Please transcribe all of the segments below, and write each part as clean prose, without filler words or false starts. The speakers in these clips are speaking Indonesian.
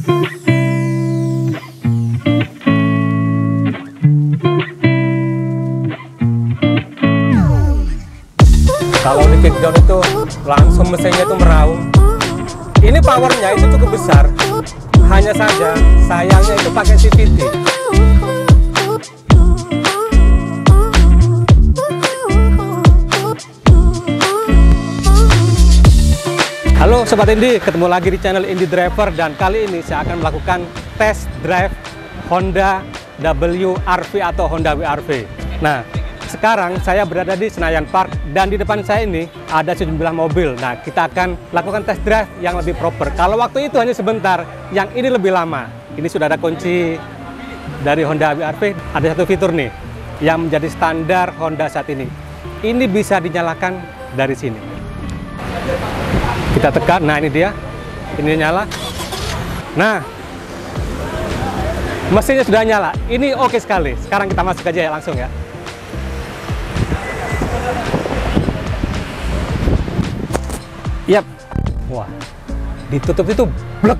Kalau di kickdown itu langsung mesinnya itu meraung. Ini powernya itu cukup besar, hanya saja sayangnya itu pakai CVT. Halo Sobat Indie, ketemu lagi di channel Indie Driver, dan kali ini saya akan melakukan test drive Honda WRV atau Honda WRV. Nah, sekarang saya berada di Senayan Park dan di depan saya ini ada sejumlah mobil. Nah, kita akan lakukan test drive yang lebih proper. Kalau waktu itu hanya sebentar, yang ini lebih lama. Ini sudah ada kunci dari Honda WRV. Ada satu fitur nih yang menjadi standar Honda saat ini. Ini bisa dinyalakan dari sini. Kita tekan, nah ini dia. Ini nyala. Nah, mesinnya sudah nyala. Ini oke sekali. Sekarang kita masuk aja ya langsung ya. Yap, wah, ditutup itu blek.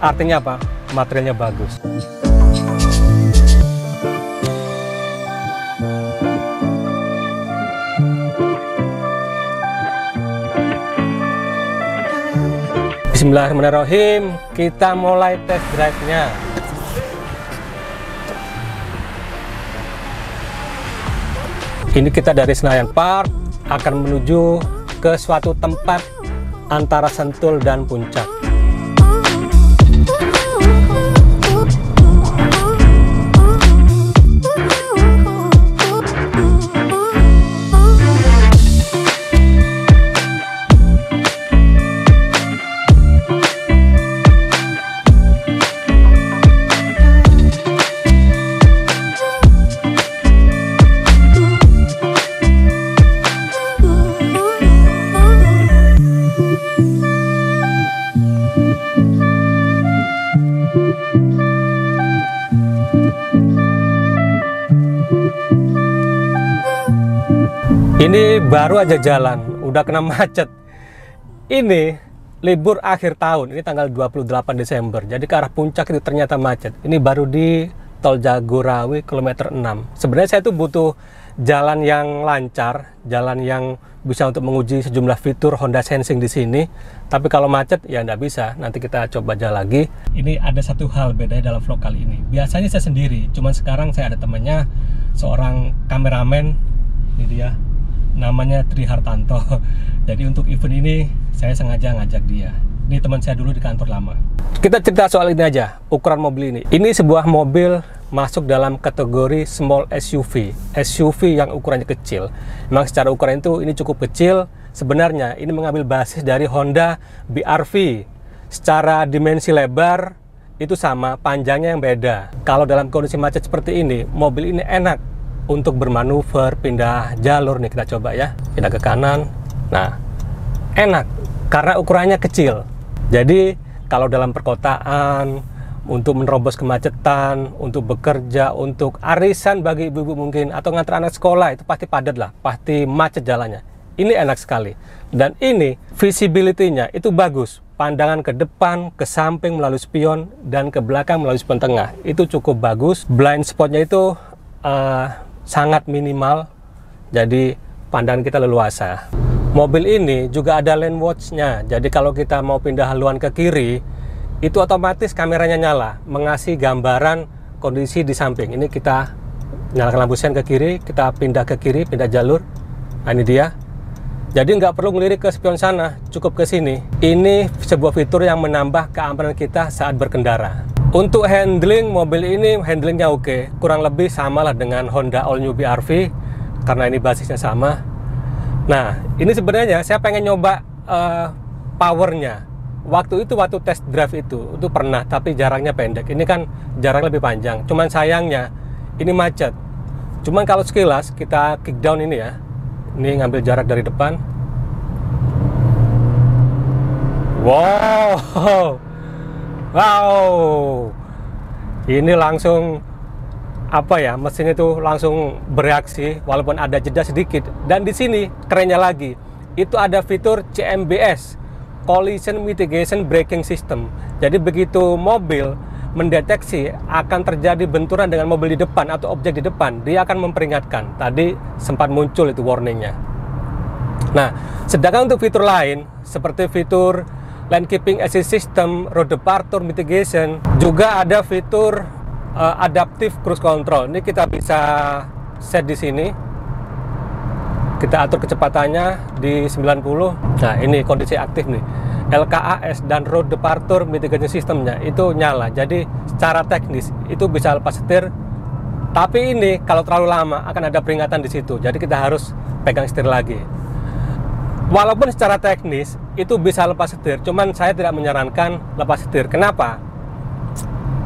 Artinya apa? Materialnya bagus. Bismillahirrahmanirrahim. Kita mulai test drive-nya. Ini kita dari Senayan Park akan menuju ke suatu tempat antara Sentul dan Puncak. Ini baru aja jalan, udah kena macet. Ini libur akhir tahun, ini tanggal 28 Desember. Jadi ke arah Puncak itu ternyata macet. Ini baru di Tol Jagorawi kilometer 6. Sebenarnya saya tuh butuh jalan yang lancar, jalan yang bisa untuk menguji sejumlah fitur Honda Sensing di sini. Tapi kalau macet ya nggak bisa. Nanti kita coba jalan lagi. Ini ada satu hal bedanya dalam vlog kali ini. Biasanya saya sendiri, cuman sekarang saya ada temannya, seorang kameramen. Ini dia. Namanya Tri Hartanto. Jadi untuk event ini saya sengaja ngajak dia. Ini teman saya dulu di kantor lama. Kita cerita soal ini aja, ukuran mobil ini. Ini sebuah mobil masuk dalam kategori small SUV. SUV yang ukurannya kecil. Memang secara ukuran itu ini cukup kecil. Sebenarnya ini mengambil basis dari Honda WRV. Secara dimensi lebar itu sama, panjangnya yang beda. Kalau dalam kondisi macet seperti ini, mobil ini enak untuk bermanuver, pindah jalur nih. Kita coba ya, pindah ke kanan. Nah, enak karena ukurannya kecil. Jadi kalau dalam perkotaan, untuk menerobos kemacetan, untuk bekerja, untuk arisan bagi ibu-ibu mungkin, atau ngantar anak sekolah, itu pasti padat lah, pasti macet jalannya. Ini enak sekali. Dan ini visibility-nya itu bagus. Pandangan ke depan, ke samping melalui spion, dan ke belakang melalui spion tengah. Itu cukup bagus. Blind spotnya itu sangat minimal, jadi pandangan kita leluasa. Mobil ini juga ada lane watch-nya, jadi kalau kita mau pindah haluan ke kiri, itu otomatis kameranya nyala, mengasih gambaran kondisi di samping. Ini kita nyalakan lampu sen ke kiri, kita pindah ke kiri, pindah jalur. Nah ini dia. Jadi nggak perlu ngelirik ke spion sana, cukup ke sini. Ini sebuah fitur yang menambah keamanan kita saat berkendara. Untuk handling, mobil ini handlingnya oke, kurang lebih samalah dengan Honda All New WRV karena ini basisnya sama. Nah, ini sebenarnya saya pengen nyoba powernya. Waktu test drive itu pernah, tapi jaraknya pendek. Ini kan jarak lebih panjang. Cuman sayangnya ini macet. Cuman kalau sekilas kita kick down ini ya, ini ngambil jarak dari depan. Wow. Wow, ini langsung apa ya, mesin itu langsung bereaksi walaupun ada jeda sedikit. Dan di sini kerennya lagi, itu ada fitur CMBS, collision mitigation braking system. Jadi begitu mobil mendeteksi akan terjadi benturan dengan mobil di depan atau objek di depan, dia akan memperingatkan. Tadi sempat muncul itu warningnya. Nah, sedangkan untuk fitur lain seperti fitur lane keeping assist system, road departure mitigation, juga ada fitur adaptive cruise control. Ini kita bisa set di sini. Kita atur kecepatannya di 90. Nah, ini kondisi aktif nih. LKAS dan road departure mitigation systemnya itu nyala. Jadi secara teknis itu bisa lepas setir. Tapi ini kalau terlalu lama akan ada peringatan di situ. Jadi kita harus pegang setir lagi. Walaupun secara teknis itu bisa lepas setir, cuman saya tidak menyarankan lepas setir. Kenapa?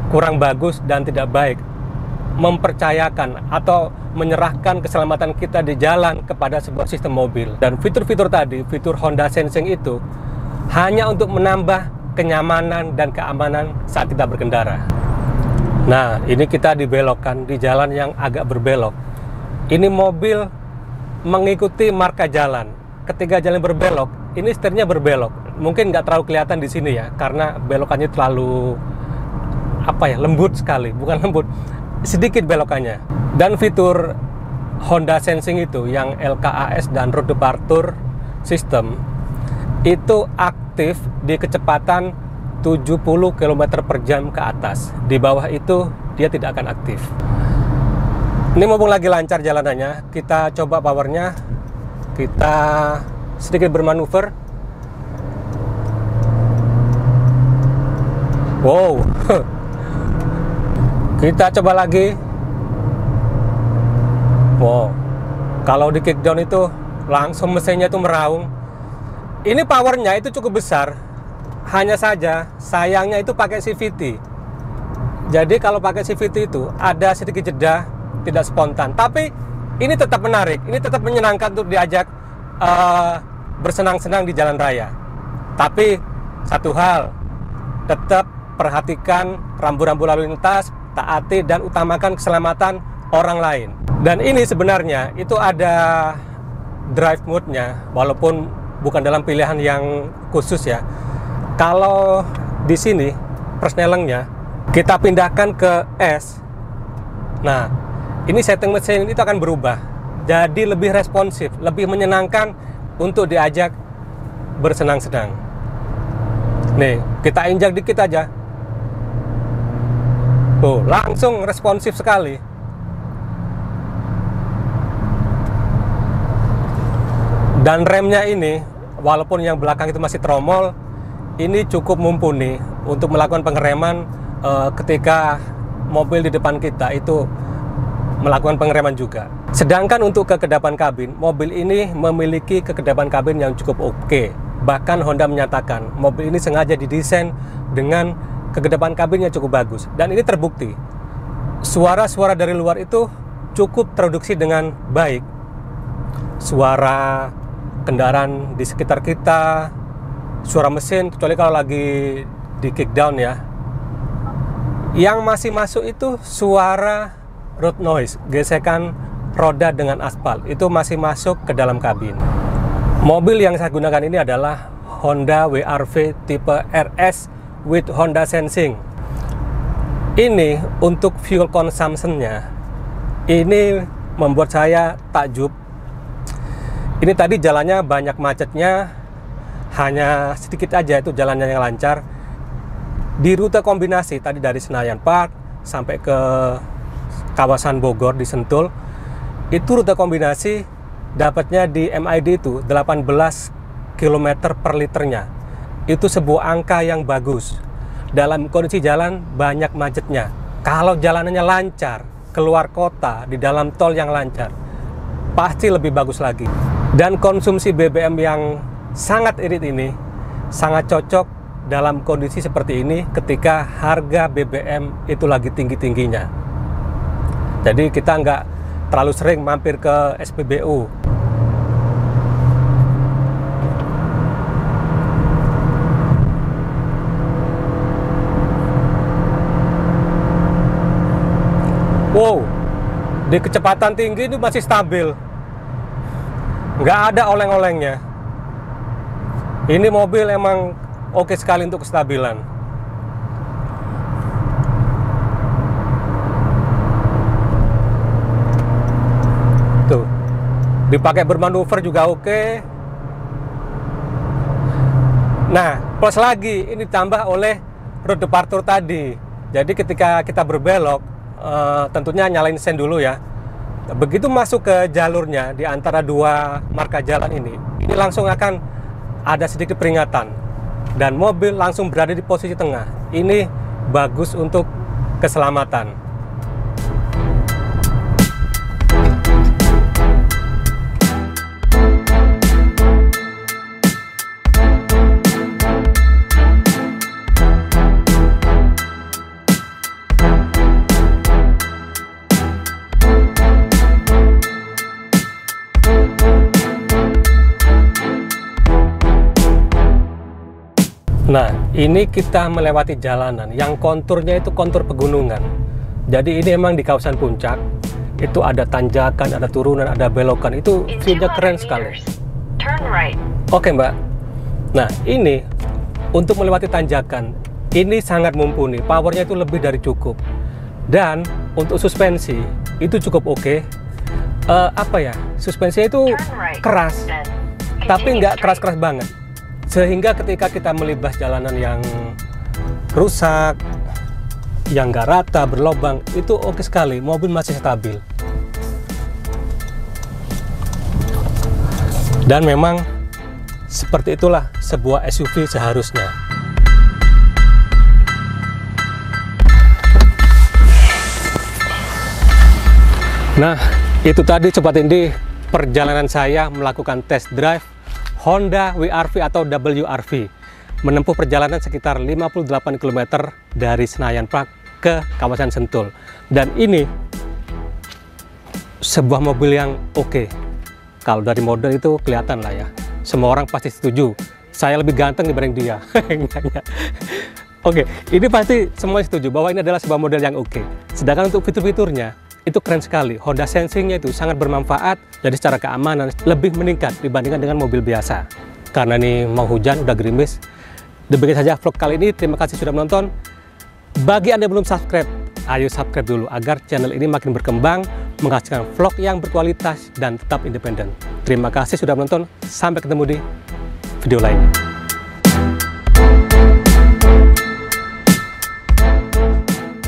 Kurang bagus dan tidak baik mempercayakan atau menyerahkan keselamatan kita di jalan kepada sebuah sistem mobil. Dan fitur-fitur tadi, fitur Honda Sensing itu hanya untuk menambah kenyamanan dan keamanan saat kita berkendara. Nah, ini kita dibelokkan di jalan yang agak berbelok. Ini mobil mengikuti marka jalan. Ketika jalan berbelok, ini setirnya berbelok. Mungkin nggak terlalu kelihatan di sini ya, karena belokannya terlalu lembut sekali. Bukan lembut, sedikit belokannya. Dan fitur Honda Sensing itu yang LKAS dan road departure system itu aktif di kecepatan 70 km per jam ke atas. Di bawah itu dia tidak akan aktif. Ini mumpung lagi lancar jalanannya, kita coba powernya. Kita sedikit bermanuver. Wow. Kita coba lagi. Wow. Kalau di kickdown itu langsung mesinnya itu meraung. Ini powernya itu cukup besar. Hanya saja sayangnya itu pakai CVT. Jadi kalau pakai CVT itu ada sedikit jeda, tidak spontan. Tapi ini tetap menarik, ini tetap menyenangkan untuk diajak bersenang-senang di jalan raya. Tapi satu hal, tetap perhatikan rambu-rambu lalu lintas, taati dan utamakan keselamatan orang lain. Dan ini sebenarnya itu ada drive mode-nya, walaupun bukan dalam pilihan yang khusus ya. Kalau di sini persnelengnya kita pindahkan ke S. Nah, ini setting mesin itu akan berubah. Jadi lebih responsif, lebih menyenangkan untuk diajak bersenang-senang. Nih, kita injak dikit aja. Tuh, langsung responsif sekali. Dan remnya ini, walaupun yang belakang itu masih tromol, ini cukup mumpuni untuk melakukan pengereman ketika mobil di depan kita itu melakukan pengereman juga. Sedangkan untuk kekedapan kabin, mobil ini memiliki kekedapan kabin yang cukup oke. Bahkan Honda menyatakan mobil ini sengaja didesain dengan kekedapan kabin yang cukup bagus. Dan ini terbukti. Suara-suara dari luar itu cukup terproduksi dengan baik. Suara kendaraan di sekitar kita, suara mesin, kecuali kalau lagi di kickdown ya. Yang masih masuk itu suara road noise, gesekan roda dengan aspal, itu masih masuk ke dalam kabin. Mobil yang saya gunakan ini adalah Honda WRV tipe RS with Honda Sensing. Ini untuk fuel consumption-nya, ini membuat saya takjub. Ini tadi jalannya banyak macetnya, hanya sedikit aja itu jalannya yang lancar. Di rute kombinasi tadi dari Senayan Park sampai ke kawasan Bogor di Sentul, itu rute kombinasi dapatnya di MID itu 18 km per liternya. Itu sebuah angka yang bagus dalam kondisi jalan banyak macetnya. Kalau jalanannya lancar, keluar kota di dalam tol yang lancar, pasti lebih bagus lagi. Dan konsumsi BBM yang sangat irit ini sangat cocok dalam kondisi seperti ini ketika harga BBM itu lagi tinggi-tingginya. Jadi kita nggak terlalu sering mampir ke SPBU. Wow, di kecepatan tinggi itu masih stabil, nggak ada oleng-olengnya. Ini mobil emang oke sekali untuk kestabilan. Tuh, dipakai bermanuver juga oke. Nah, plus lagi ini ditambah oleh road departure tadi. Jadi ketika kita berbelok, tentunya nyalain sen dulu ya. Begitu masuk ke jalurnya di antara dua marka jalan ini langsung akan ada sedikit peringatan dan mobil langsung berada di posisi tengah. Ini bagus untuk keselamatan. Nah, ini kita melewati jalanan yang konturnya itu kontur pegunungan. Jadi ini emang di kawasan puncak. Itu ada tanjakan, ada turunan, ada belokan. Itu view-nya keren sekali. Oke, Mbak. Nah, ini untuk melewati tanjakan, ini sangat mumpuni. Powernya itu lebih dari cukup. Dan untuk suspensi, itu cukup oke. Suspensinya itu keras, tapi nggak keras-keras banget. Sehingga ketika kita melibas jalanan yang rusak, yang nggak rata, berlobang, itu oke sekali, mobil masih stabil. Dan memang seperti itulah sebuah SUV seharusnya. Nah, itu tadi Sobat Indi perjalanan saya melakukan test drive Honda WR-V atau WR-V, menempuh perjalanan sekitar 58 km dari Senayan Park ke kawasan Sentul. Dan ini sebuah mobil yang oke. Kalau dari model itu kelihatan lah ya, semua orang pasti setuju. Saya lebih ganteng dibanding dia. Oke, ini pasti semua setuju bahwa ini adalah sebuah model yang oke. Sedangkan untuk fitur-fiturnya, itu keren sekali. Honda Sensing-nya itu sangat bermanfaat, jadi secara keamanan lebih meningkat dibandingkan dengan mobil biasa. Karena ini mau hujan, udah gerimis. Demikian saja vlog kali ini, terima kasih sudah menonton. Bagi Anda yang belum subscribe, ayo subscribe dulu agar channel ini makin berkembang, menghasilkan vlog yang berkualitas dan tetap independen. Terima kasih sudah menonton, sampai ketemu di video lainnya.